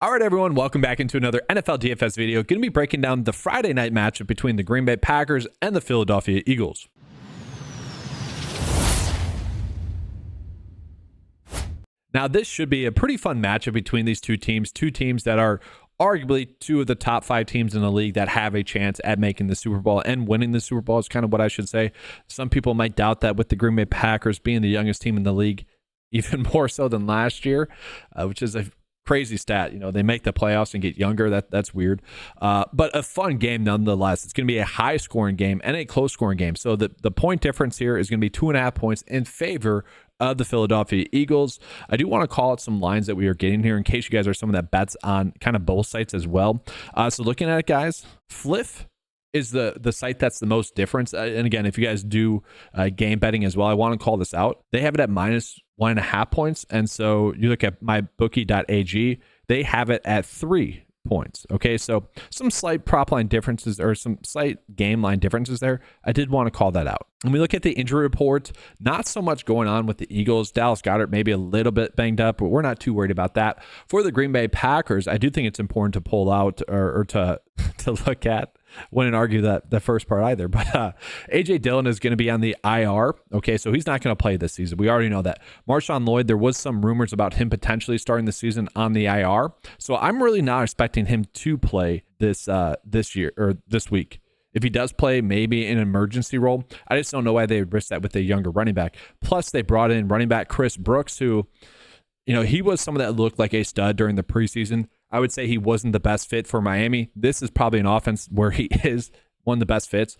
All right, everyone, welcome back into another NFL DFS video. Going to be breaking down the Friday night matchup between the Green Bay Packers and the Philadelphia Eagles. Now, this should be a pretty fun matchup between these two teams that are arguably two of the top 5 teams in the league that have a chance at making the Super Bowl and winning the Super Bowl is kind of what I should say. Some people might doubt that with the Green Bay Packers being the youngest team in the league, even more so than last year, which is a crazy stat. You know, they make the playoffs and get younger. That's weird. But a fun game nonetheless. It's going to be a high scoring game and a close scoring game. So the point difference here is going to be 2.5 points in favor of the Philadelphia Eagles. I do want to call out some lines that we are getting here in case you guys are someone that bets on kind of both sites as well. So looking at it, guys, Fliff is the site that's the most difference. And again, if you guys do game betting as well, I want to call this out. They have it at -1.5 points. And so you look at mybookie.ag, they have it at 3 points. Okay, so some slight prop line differences or some slight game line differences there. I did want to call that out. When we look at the injury report, not so much going on with the Eagles. Dallas Goedert maybe a little bit banged up, but we're not too worried about that. For the Green Bay Packers, I do think it's important to pull out or to look at. Wouldn't argue that the first part either, but A.J. Dillon is going to be on the IR. Okay, so he's not going to play this season. We already know that. Marshawn Lloyd, there was some rumors about him potentially starting the season on the IR. So I'm really not expecting him to play this year or this week. If he does play, maybe in an emergency role. I just don't know why they would risk that with a younger running back. Plus, they brought in running back Chris Brooks, who, you know, he was someone that looked like a stud during the preseason. I would say he wasn't the best fit for Miami. This is probably an offense where he is one of the best fits.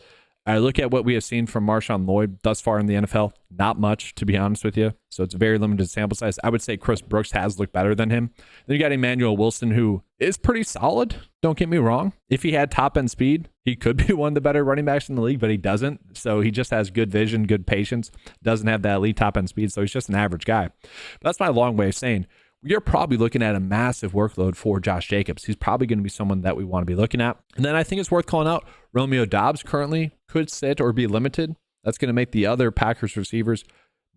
I look at what we have seen from Marshawn Lloyd thus far in the NFL. Not much, to be honest with you. So it's a very limited sample size. I would say Chris Brooks has looked better than him. Then you got Emmanuel Wilson, who is pretty solid. Don't get me wrong. If he had top end speed, he could be one of the better running backs in the league, but he doesn't. So he just has good vision, good patience, doesn't have that elite top end speed. So he's just an average guy. But that's my long way of saying you're probably looking at a massive workload for Josh Jacobs. He's probably going to be someone that we want to be looking at. And then I think it's worth calling out Romeo Doubs currently could sit or be limited. That's going to make the other Packers receivers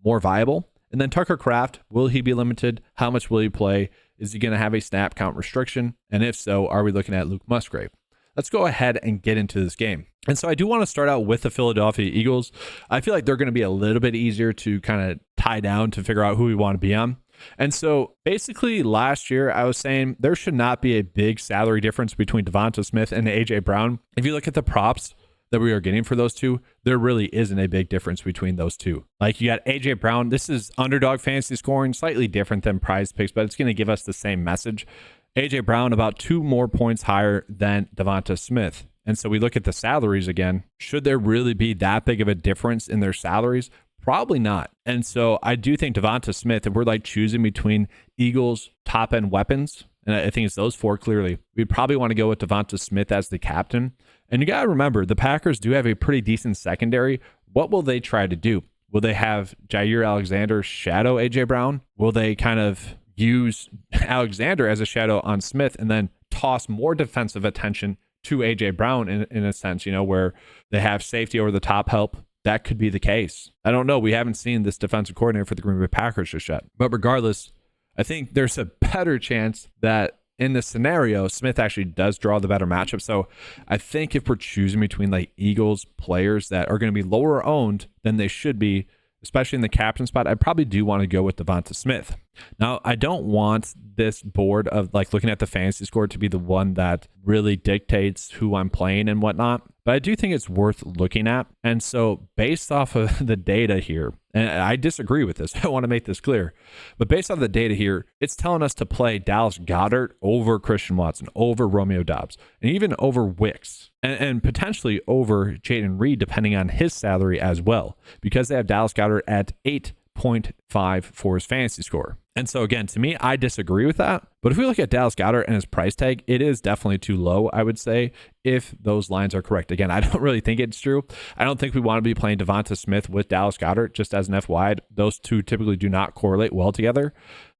more viable. And then Tucker Kraft, will he be limited? How much will he play? Is he going to have a snap count restriction? And if so, are we looking at Luke Musgrave? Let's go ahead and get into this game. And so I do want to start out with the Philadelphia Eagles. I feel like they're going to be a little bit easier to kind of tie down to figure out who we want to be on. And so basically last year I was saying there should not be a big salary difference between Devonta Smith and A.J. Brown. If you look at the props that we are getting for those two, there really isn't a big difference between those two. Like you got A.J. Brown. This is underdog fantasy scoring, slightly different than PrizePicks, but it's going to give us the same message. A.J. Brown about 2 more points higher than Devonta Smith. And so we look at the salaries again. Should there really be that big of a difference in their salaries? Probably not. And so I do think Devonta Smith, if we're like choosing between Eagles top end weapons, and I think it's those 4 clearly, we'd probably want to go with Devonta Smith as the captain. And you got to remember, the Packers do have a pretty decent secondary. What will they try to do? Will they have Jair Alexander shadow A.J. Brown? Will they kind of use Alexander as a shadow on Smith and then toss more defensive attention to A.J. Brown in a sense, you know, where they have safety over the top help? That could be the case. I don't know. We haven't seen this defensive coordinator for the Green Bay Packers just yet. But regardless, I think there's a better chance that in this scenario, Smith actually does draw the better matchup. So I think if we're choosing between like Eagles players that are going to be lower owned than they should be, especially in the captain spot, I probably do want to go with Devonta Smith. Now, I don't want this board of like looking at the fantasy score to be the one that really dictates who I'm playing and whatnot, but I do think it's worth looking at. And so based off of the data here, and I disagree with this, I want to make this clear, but based on the data here, it's telling us to play Dallas Goedert over Christian Watson, over Romeo Doubs, and even over Wicks, and potentially over Jaden Reed, depending on his salary as well, because they have Dallas Goedert at 8.5 for his fantasy score. And so again, to me, I disagree with that. But if we look at Dallas Goedert and his price tag, it is definitely too low, I would say, if those lines are correct. Again, I don't really think it's true. I don't think we want to be playing Devonta Smith with Dallas Goedert, just as an FYI. Those two typically do not correlate well together.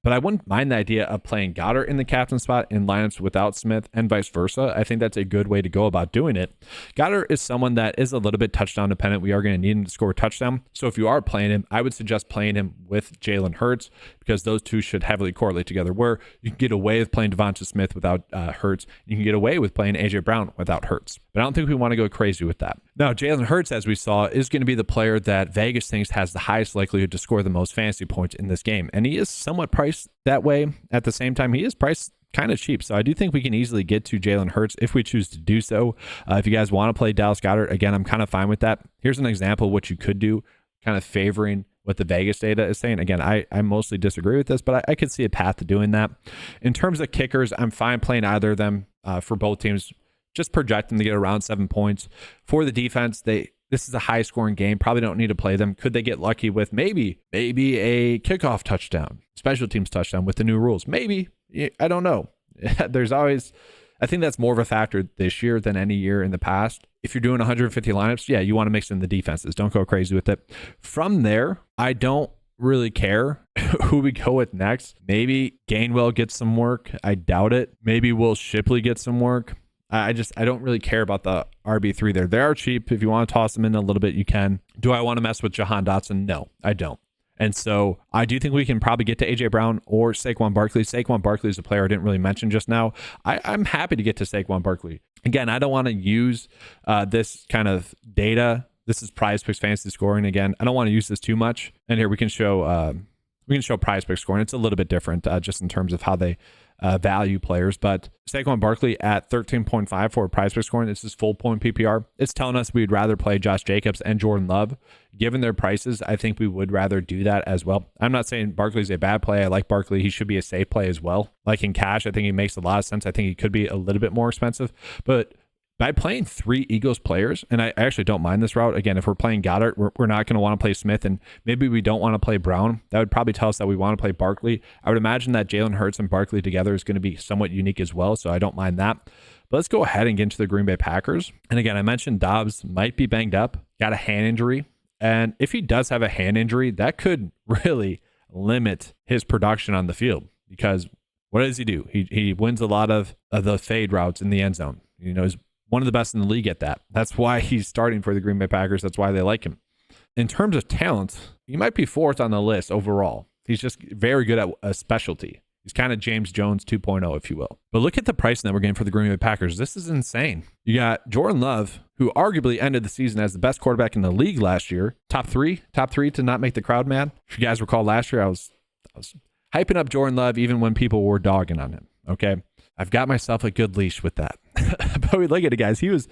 but I wouldn't mind the idea of playing Goddard in the captain spot in lineups without Smith and vice versa. I think that's a good way to go about doing it. Goddard is someone that is a little bit touchdown dependent. We are going to need him to score a touchdown. So if you are playing him, I would suggest playing him with Jalen Hurts, because those two should heavily correlate together, where you can get away with playing Devonta Smith without Hurts. You can get away with playing AJ Brown without Hurts. But I don't think we want to go crazy with that. Now, Jalen Hurts, as we saw, is going to be the player that Vegas thinks has the highest likelihood to score the most fantasy points in this game. And he is somewhat priced that way. At the same time, he is priced kind of cheap. So I do think we can easily get to Jalen Hurts if we choose to do so. If you guys want to play Dallas Goedert, again, I'm kind of fine with that. Here's an example of what you could do, kind of favoring what the Vegas data is saying. Again, I mostly disagree with this, but I could see a path to doing that. In terms of kickers, I'm fine playing either of them for both teams. Just project them to get around 7 points. For the defense, this is a high-scoring game. Probably don't need to play them. Could they get lucky with maybe a kickoff touchdown, special teams touchdown with the new rules? Maybe. I don't know. There's always, I think that's more of a factor this year than any year in the past. If you're doing 150 lineups, yeah, you want to mix in the defenses. Don't go crazy with it. From there, I don't really care who we go with next. Maybe Gainwell gets some work. I doubt it. Maybe Will Shipley get some work. I don't really care about the RB3 there. They are cheap. If you want to toss them in a little bit, you can. Do I want to mess with Jahan Dotson? No, I don't. And so I do think we can probably get to AJ Brown or Saquon Barkley. Saquon Barkley is a player I didn't really mention just now. I'm happy to get to Saquon Barkley. Again, I don't want to use this kind of data. This is PrizePicks fantasy scoring. Again, I don't want to use this too much. And here we can show PrizePicks scoring. It's a little bit different just in terms of how they value players, but Saquon Barkley at 13.5 for PrizePicks scoring. This is full point PPR. It's telling us we'd rather play Josh Jacobs and Jordan Love. Given their prices, I think we would rather do that as well. I'm not saying Barkley's a bad play. I like Barkley. He should be a safe play as well. Like in cash, I think he makes a lot of sense. I think he could be a little bit more expensive, but by playing 3 Eagles players, and I actually don't mind this route. Again, if we're playing Goddard, we're not going to want to play Smith, and maybe we don't want to play Brown. That would probably tell us that we want to play Barkley. I would imagine that Jalen Hurts and Barkley together is going to be somewhat unique as well, so I don't mind that. But let's go ahead and get into the Green Bay Packers. And again, I mentioned Dobbs might be banged up, got a hand injury, and if he does have a hand injury, that could really limit his production on the field, because what does he do? He wins a lot of the fade routes in the end zone. He's one of the best in the league at that. That's why he's starting for the Green Bay Packers. That's why they like him. In terms of talent, he might be 4th on the list overall. He's just very good at a specialty. He's kind of James Jones 2.0, if you will. But look at the pricing that we're getting for the Green Bay Packers. This is insane. You got Jordan Love, who arguably ended the season as the best quarterback in the league last year. Top three to not make the crowd mad. If you guys recall last year, I was hyping up Jordan Love even when people were dogging on him. Okay. I've got myself a good leash with that. But we look at it, guys. He was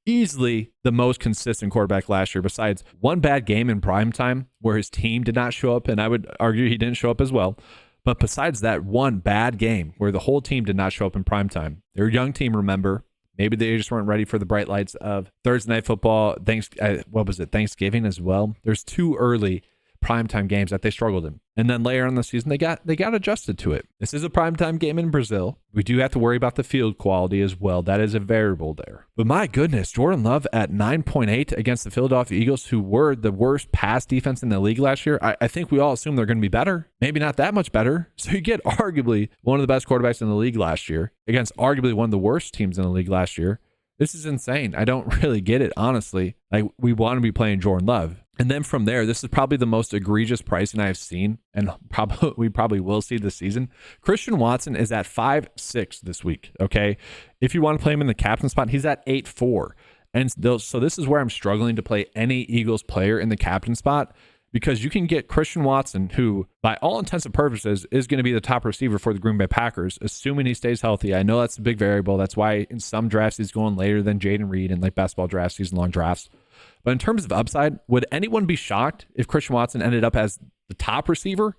easily the most consistent quarterback last year, besides one bad game in primetime where his team did not show up, and I would argue he didn't show up as well. But besides that one bad game where the whole team did not show up in primetime, they're a young team, remember. Maybe they just weren't ready for the bright lights of Thursday Night Football, Thanksgiving as well. There's 2 early primetime games that they struggled in. And then later on in the season, they got adjusted to it. This is a primetime game in Brazil. We do have to worry about the field quality as well. That is a variable there. But my goodness, Jordan Love at 9.8 against the Philadelphia Eagles, who were the worst pass defense in the league last year. I think we all assume they're going to be better. Maybe not that much better. So you get arguably one of the best quarterbacks in the league last year against arguably one of the worst teams in the league last year. This is insane. I don't really get it, honestly. Like, we want to be playing Jordan Love. And then from there, this is probably the most egregious pricing I've seen, and we probably will see this season. Christian Watson is at 5.6 this week, okay? If you want to play him in the captain spot, he's at 8.4. And so this is where I'm struggling to play any Eagles player in the captain spot, because you can get Christian Watson, who, by all intents and purposes, is going to be the top receiver for the Green Bay Packers, assuming he stays healthy. I know that's a big variable. That's why in some drafts he's going later than Jaden Reed in like basketball drafts, season-long drafts. But in terms of upside, would anyone be shocked if Christian Watson ended up as the top receiver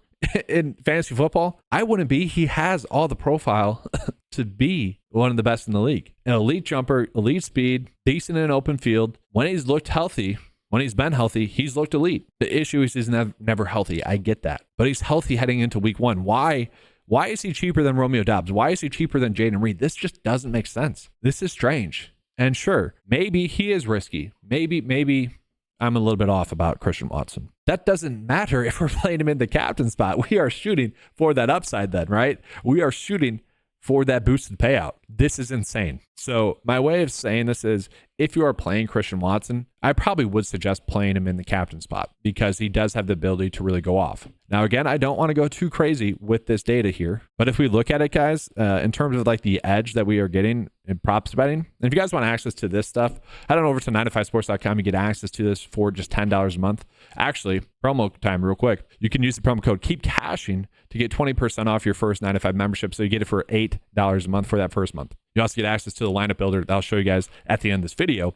in fantasy football? I wouldn't be. He has all the profile to be one of the best in the league. An elite jumper, elite speed, decent in open field. When he's looked healthy, when he's been healthy, he's looked elite. The issue is he's never healthy. I get that. But he's healthy heading into week 1. Why is he cheaper than Romeo Doubs? Why is he cheaper than Jaden Reed? This just doesn't make sense. This is strange. And sure, maybe he is risky. Maybe I'm a little bit off about Christian Watson. That doesn't matter if we're playing him in the captain spot. We are shooting for that upside then, right? We are shooting for that boosted payout. This is insane. So my way of saying this is, if you are playing Christian Watson, I probably would suggest playing him in the captain spot because he does have the ability to really go off. Now, again, I don't want to go too crazy with this data here, but if we look at it, guys, in terms of like the edge that we are getting in props betting, and if you guys want access to this stuff, head on over to 9to5sports.com. You get access to this for just $10 a month. Actually, promo time real quick. You can use the promo code Keep Cashing to get 20% off your first 9to5 membership. So you get it for $8 a month for that first month. You also get access to the lineup builder that I'll show you guys at the end of this video.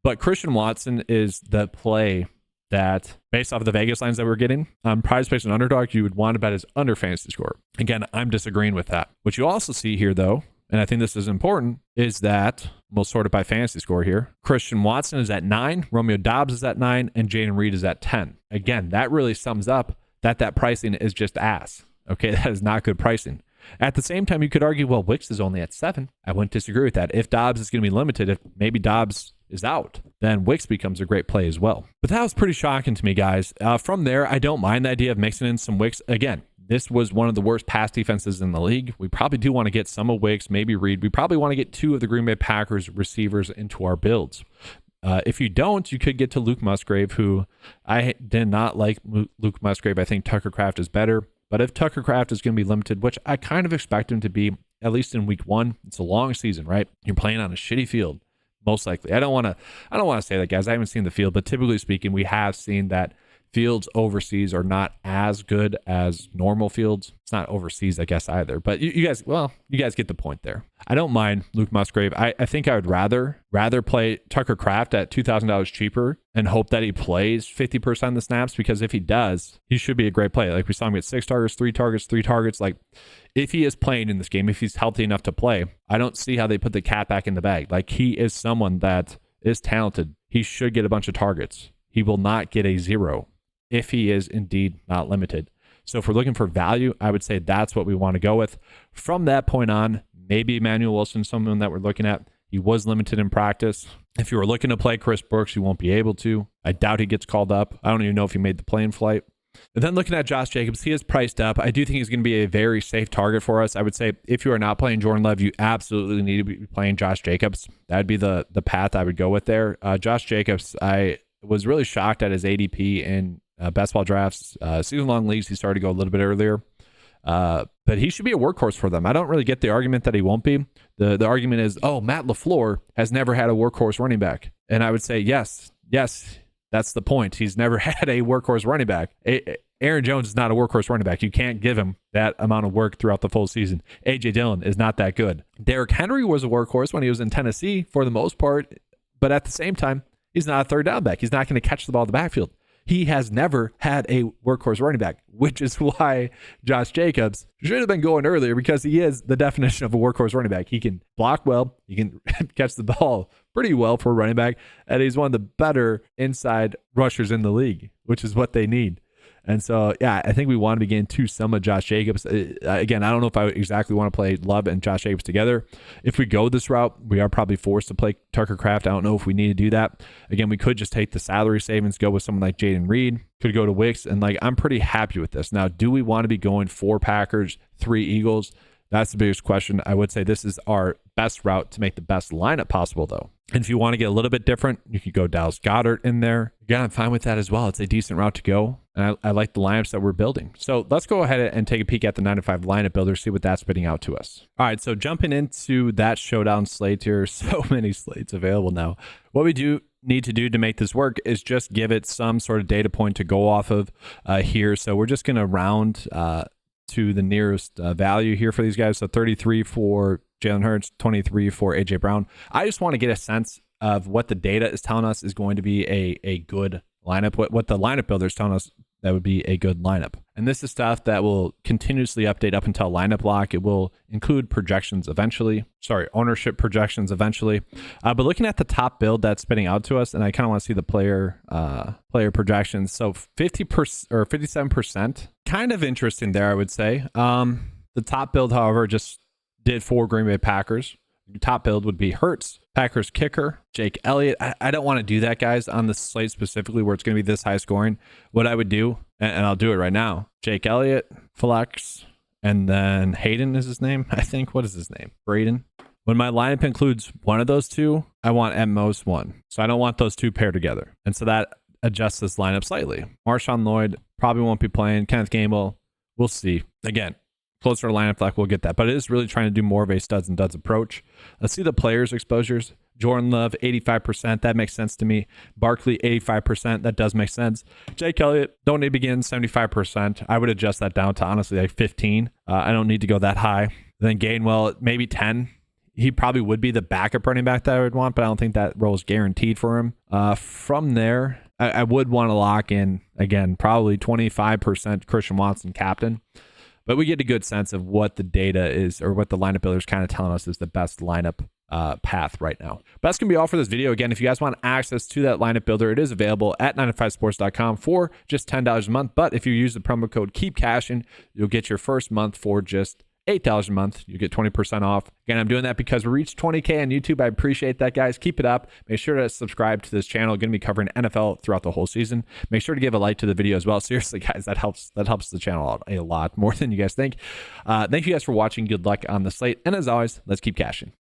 But Christian Watson is the play that, based off of the Vegas lines that we're getting, on PrizePicks and Underdog, you would want to bet is under fantasy score. Again, I'm disagreeing with that. What you also see here, though, and I think this is important, is that we'll sort it by fantasy score here. Christian Watson is at 9, Romeo Doubs is at 9, and Jaden Reed is at 10. Again, that really sums up that pricing is just ass. Okay, that is not good pricing. At the same time, you could argue, well, Wicks is only at 7. I wouldn't disagree with that. If Dobbs is going to be limited, if maybe Dobbs is out, then Wicks becomes a great play as well. But that was pretty shocking to me, guys. From there, I don't mind the idea of mixing in some Wicks. Again, this was one of the worst pass defenses in the league. We probably do want to get some of Wicks, maybe Reed. We probably want to get 2 of the Green Bay Packers receivers into our builds. If you don't, you could get to Luke Musgrave, who I did not like Luke Musgrave. I think Tucker Kraft is better. But if Tucker Kraft is going to be limited, which I kind of expect him to be, at least in week 1, it's a long season, right? You're playing on a shitty field, most likely. I don't want to say that, guys. I haven't seen the field, but typically speaking, we have seen that fields overseas are not as good as normal fields. It's not overseas, I guess, either. But you guys get the point there. I don't mind Luke Musgrave. I think I would rather play Tucker Kraft at $2,000 cheaper and hope that he plays 50% of the snaps, because if he does, he should be a great play. Like we saw him get 6 targets, 3 targets. Like if he is playing in this game, if he's healthy enough to play, I don't see how they put the cat back in the bag. Like he is someone that is talented. He should get a bunch of targets. He will not get a 0 if he is indeed not limited. So if we're looking for value, I would say that's what we want to go with. From that point on, maybe Emmanuel Wilson, someone that we're looking at. He was limited in practice. If you were looking to play Chris Brooks, you won't be able to. I doubt he gets called up. I don't even know if he made the plane flight. And then looking at Josh Jacobs, he is priced up. I do think he's going to be a very safe target for us. I would say if you are not playing Jordan Love, you absolutely need to be playing Josh Jacobs. That'd be the path I would go with there. Josh Jacobs, I was really shocked at his ADP in best ball drafts. Season-long leagues, he started to go a little bit earlier. But he should be a workhorse for them. I don't really get the argument that he won't be. The argument is, oh, Matt LaFleur has never had a workhorse running back. And I would say, yes, that's the point. He's never had a workhorse running back. Aaron Jones is not a workhorse running back. You can't give him that amount of work throughout the full season. A.J. Dillon is not that good. Derrick Henry was a workhorse when he was in Tennessee for the most part. But at the same time, he's not a third down back. He's not going to catch the ball in the backfield. He has never had a workhorse running back, which is why Josh Jacobs should have been going earlier, because he is the definition of a workhorse running back. He can block well. He can catch the ball pretty well for a running back. And he's one of the better inside rushers in the league, which is what they need. And so, yeah, I think we want to begin to some of Josh Jacobs. Again, I don't know if I exactly want to play Love and Josh Jacobs together. If we go this route, we are probably forced to play Tucker Kraft. I don't know if we need to do that. Again, we could just take the salary savings, go with someone like Jaden Reed, could go to Wicks, and I'm pretty happy with this. Now, do we want to be going 4 Packers, 3 Eagles? That's the biggest question. I would say this is our best route to make the best lineup possible, though. And if you want to get a little bit different, you could go Dallas Goedert in there. Again, I'm fine with that as well. It's a decent route to go. And I like the lineups that we're building. So let's go ahead and take a peek at the 9-to-5 lineup builder, see what that's spitting out to us. All right, so jumping into that showdown slate here, so many slates available now. What we do need to do to make this work is just give it some sort of data point to go off of here. So we're just going to round to the nearest value here for these guys. So 33 for Jalen Hurts, 23 for A.J. Brown. I just want to get a sense of what the data is telling us is going to be a good lineup, what the lineup builder is telling us that would be a good lineup. And this is stuff that will continuously update up until lineup lock. It will include projections eventually. Ownership projections eventually. But looking at the top build that's spitting out to us, and I kind of want to see the player projections. So 50% or 57%, kind of interesting there, I would say. The top build, however, just did 4 Green Bay Packers. top build would be Hurts, Packers kicker, Jake Elliott. I don't want to do that, guys, on the slate specifically where it's going to be this high scoring. What I would do, and I'll do it right now, Jake Elliott, flex, and then Hayden is his name, I think. What is his name? Braden. When my lineup includes one of those two, I want at most one. So I don't want those two paired together. And so that adjusts this lineup slightly. Marshawn Lloyd probably won't be playing. Kenneth Gainwell, we'll see. Again, closer to lineup flex, we'll get that. But it is really trying to do more of a studs and duds approach. Let's see the players' exposures. Jordan Love, 85%. That makes sense to me. Barkley, 85%. That does make sense. Jake Elliott, don't need to begin, 75%. I would adjust that down to honestly like 15. I don't need to go that high. Then Gainwell, maybe 10. He probably would be the backup running back that I would want, but I don't think that role is guaranteed for him. From there, I would want to lock in, again, probably 25% Christian Watson captain. But we get a good sense of what the data is, or what the lineup builder is kind of telling us is the best lineup path right now. But that's going to be all for this video. Again, if you guys want access to that lineup builder, it is available at 9to5sports.com for just $10 a month. But if you use the promo code KEEPCASHING, you'll get your first month for just $8 a month. You get 20% off. Again, I'm doing that because we reached 20K on YouTube. I appreciate that, guys. Keep it up. Make sure to subscribe to this channel. Going to be covering NFL throughout the whole season. Make sure to give a like to the video as well. Seriously, guys, that helps the channel out a lot more than you guys think. Thank you guys for watching. Good luck on the slate. And as always, let's keep cashing.